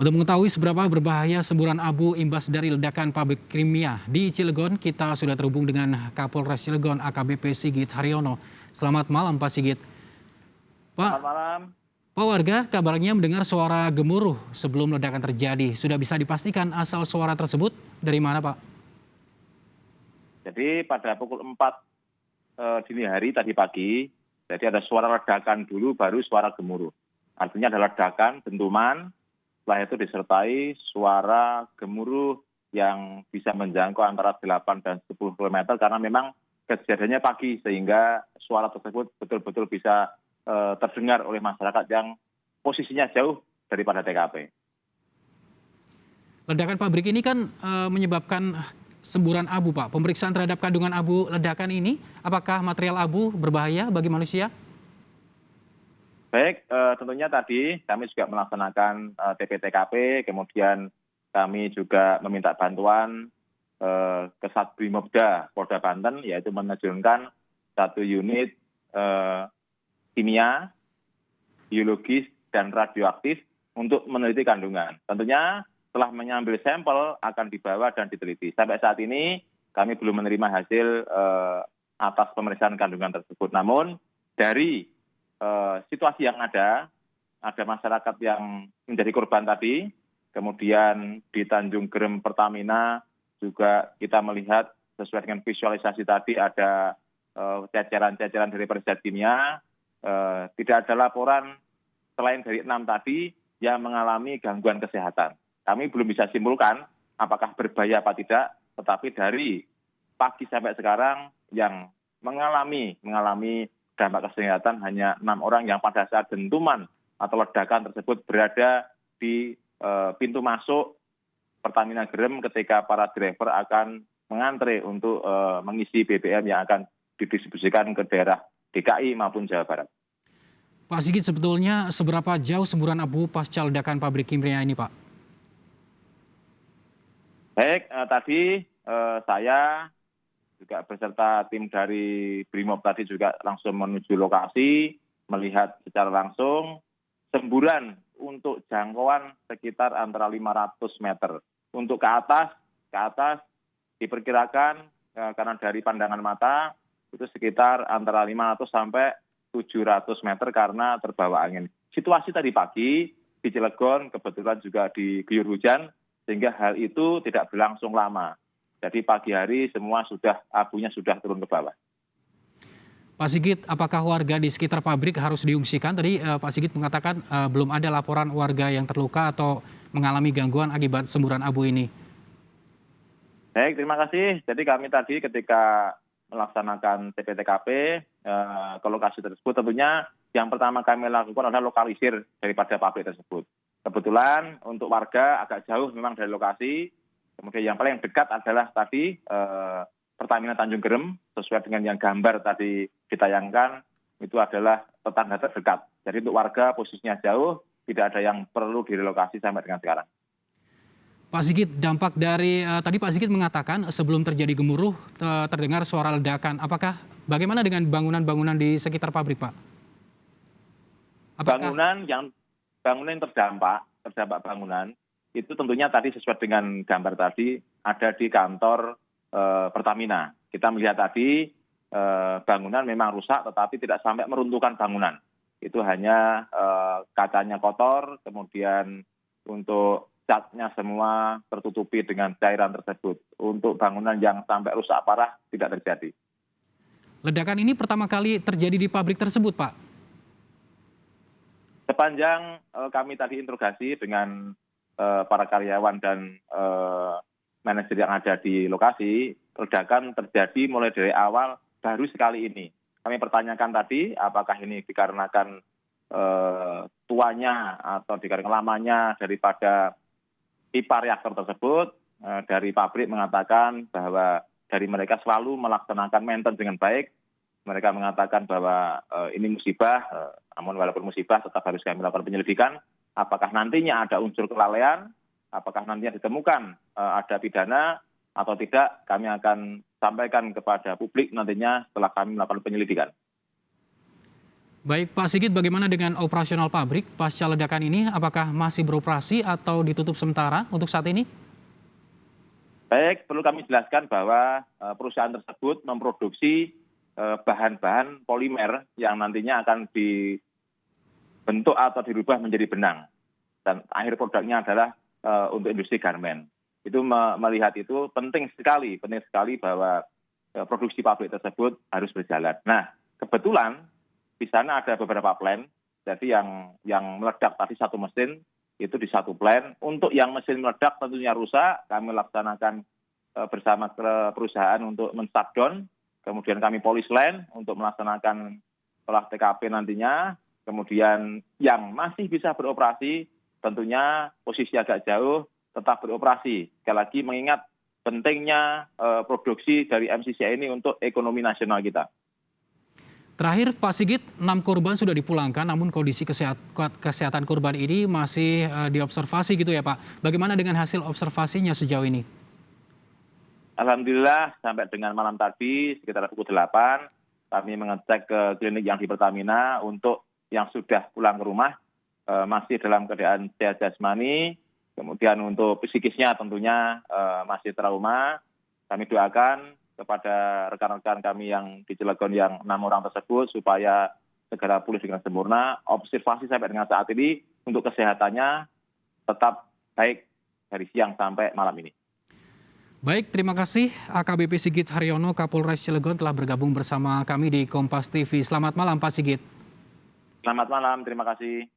Untuk mengetahui seberapa berbahaya semburan abu imbas dari ledakan pabrik kimia di Cilegon, kita sudah terhubung dengan Kapolres Cilegon AKBP Sigit Haryono. Selamat malam Pak Sigit. Selamat Pak, malam. warga kabarnya mendengar suara gemuruh sebelum ledakan terjadi. Sudah bisa dipastikan asal suara tersebut dari mana Pak? Jadi pada pukul 4 dini hari tadi pagi, jadi ada suara ledakan dulu baru suara gemuruh. Artinya ada ledakan, dentuman, setelah itu disertai suara gemuruh yang bisa menjangkau antara 8 dan 10 km karena memang kejadiannya pagi sehingga suara tersebut betul-betul bisa terdengar oleh masyarakat yang posisinya jauh daripada TKP. Ledakan pabrik ini kan menyebabkan semburan abu Pak. Pemeriksaan terhadap kandungan abu ledakan ini, apakah material abu berbahaya bagi manusia? Baik, tentunya tadi kami juga melaksanakan TP-TKP, kemudian kami juga meminta bantuan ke Satbrimobda Polda Banten, yaitu menerjunkan 1 unit kimia, biologis, dan radioaktif untuk meneliti kandungan. Tentunya setelah mengambil sampel akan dibawa dan diteliti. Sampai saat ini kami belum menerima hasil atas pemeriksaan kandungan tersebut. Namun dari situasi yang ada masyarakat yang menjadi korban tadi, kemudian di Tanjung Gerem Pertamina juga kita melihat sesuai dengan visualisasi tadi ada ceceran-ceceran dari perizat kimia, tidak ada laporan selain dari 6 tadi yang mengalami gangguan kesehatan. Kami belum bisa simpulkan apakah berbahaya apa tidak, tetapi dari pagi sampai sekarang yang mengalami dampak kesehatan hanya 6 orang yang pada saat dentuman atau ledakan tersebut berada di pintu masuk Pertamina Gerem ketika para driver akan mengantre untuk mengisi BBM yang akan didistribusikan ke daerah DKI maupun Jawa Barat. Pak Sigit, sebetulnya seberapa jauh semburan abu pasca ledakan pabrik kimia ini Pak? Baik, tadi saya juga beserta tim dari Brimob tadi juga langsung menuju lokasi, melihat secara langsung semburan untuk jangkauan sekitar antara 500 meter. Untuk ke atas diperkirakan karena dari pandangan mata itu sekitar antara 500 sampai 700 meter karena terbawa angin. Situasi tadi pagi di Cilegon kebetulan juga diguyur hujan sehingga hal itu tidak berlangsung lama. Jadi pagi hari semua abunya sudah turun ke bawah. Pak Sigit, apakah warga di sekitar pabrik harus diungsikan? Tadi Pak Sigit mengatakan belum ada laporan warga yang terluka atau mengalami gangguan akibat semburan abu ini. Baik, terima kasih. Jadi kami tadi ketika melaksanakan TP-TKP ke lokasi tersebut, tentunya yang pertama kami lakukan adalah lokalisir daripada pabrik tersebut. Kebetulan untuk warga agak jauh memang dari lokasi, kemudian yang paling dekat adalah tadi Pertamina Tanjung Gerem, sesuai dengan yang gambar tadi ditayangkan, itu adalah tetangga terdekat. Jadi untuk warga posisinya jauh, tidak ada yang perlu direlokasi sampai dengan sekarang. Pak Sigit, dampak dari tadi Pak Sigit mengatakan sebelum terjadi gemuruh terdengar suara ledakan. Bagaimana dengan bangunan-bangunan di sekitar pabrik, Pak? Apakah Bangunan yang terdampak bangunan, itu tentunya tadi sesuai dengan gambar tadi ada di kantor Pertamina. Kita melihat tadi bangunan memang rusak tetapi tidak sampai meruntuhkan bangunan. Itu hanya kacanya kotor, kemudian untuk catnya semua tertutupi dengan cairan tersebut. Untuk bangunan yang sampai rusak parah tidak terjadi. ledakan ini pertama kali terjadi di pabrik tersebut, Pak? Sepanjang kami tadi interogasi dengan para karyawan dan manajer yang ada di lokasi, ledakan terjadi mulai dari awal baru sekali ini. Kami pertanyakan tadi apakah ini dikarenakan tuanya atau dikarenakan lamanya daripada pipa reaktor tersebut. Dari pabrik mengatakan bahwa dari mereka selalu melaksanakan maintenance dengan baik. Mereka mengatakan bahwa ini musibah, namun walaupun musibah tetap harus kami lakukan penyelidikan. Apakah nantinya ada unsur kelalaian, apakah nantinya ditemukan ada pidana atau tidak, kami akan sampaikan kepada publik nantinya setelah kami melakukan penyelidikan. Baik Pak Sigit, bagaimana dengan operasional pabrik pasca ledakan ini? Apakah masih beroperasi atau ditutup sementara untuk saat ini? Baik, perlu kami jelaskan bahwa perusahaan tersebut memproduksi bahan-bahan polimer yang nantinya akan dibentuk atau dirubah menjadi benang. Dan akhir produknya adalah untuk industri garmen. Itu melihat itu penting sekali bahwa produksi pabrik tersebut harus berjalan. Nah, kebetulan di sana ada beberapa plant, jadi yang meledak tadi satu mesin, itu di satu plant. Untuk yang mesin meledak tentunya rusak, kami laksanakan bersama perusahaan untuk men-shutdown, kemudian kami polis line untuk melaksanakan olah TKP nantinya, kemudian yang masih bisa beroperasi tentunya posisi agak jauh tetap beroperasi. Sekali lagi mengingat pentingnya produksi dari MCCI ini untuk ekonomi nasional kita. Terakhir Pak Sigit, 6 korban sudah dipulangkan, namun kondisi kesehatan korban ini masih diobservasi gitu ya Pak. Bagaimana dengan hasil observasinya sejauh ini? Alhamdulillah sampai dengan malam tadi sekitar pukul 8 kami mengecek ke klinik yang di Pertamina untuk yang sudah pulang ke rumah masih dalam keadaan sehat jasmani, kemudian untuk psikisnya tentunya masih trauma. Kami doakan kepada rekan-rekan kami yang di Cilegon yang 6 orang tersebut supaya segera pulih dengan sempurna. Observasi sampai dengan saat ini untuk kesehatannya tetap baik dari siang sampai malam ini. Baik, terima kasih AKBP Sigit Haryono, Kapolres Cilegon telah bergabung bersama kami di Kompas TV. Selamat malam Pak Sigit. Selamat malam, terima kasih.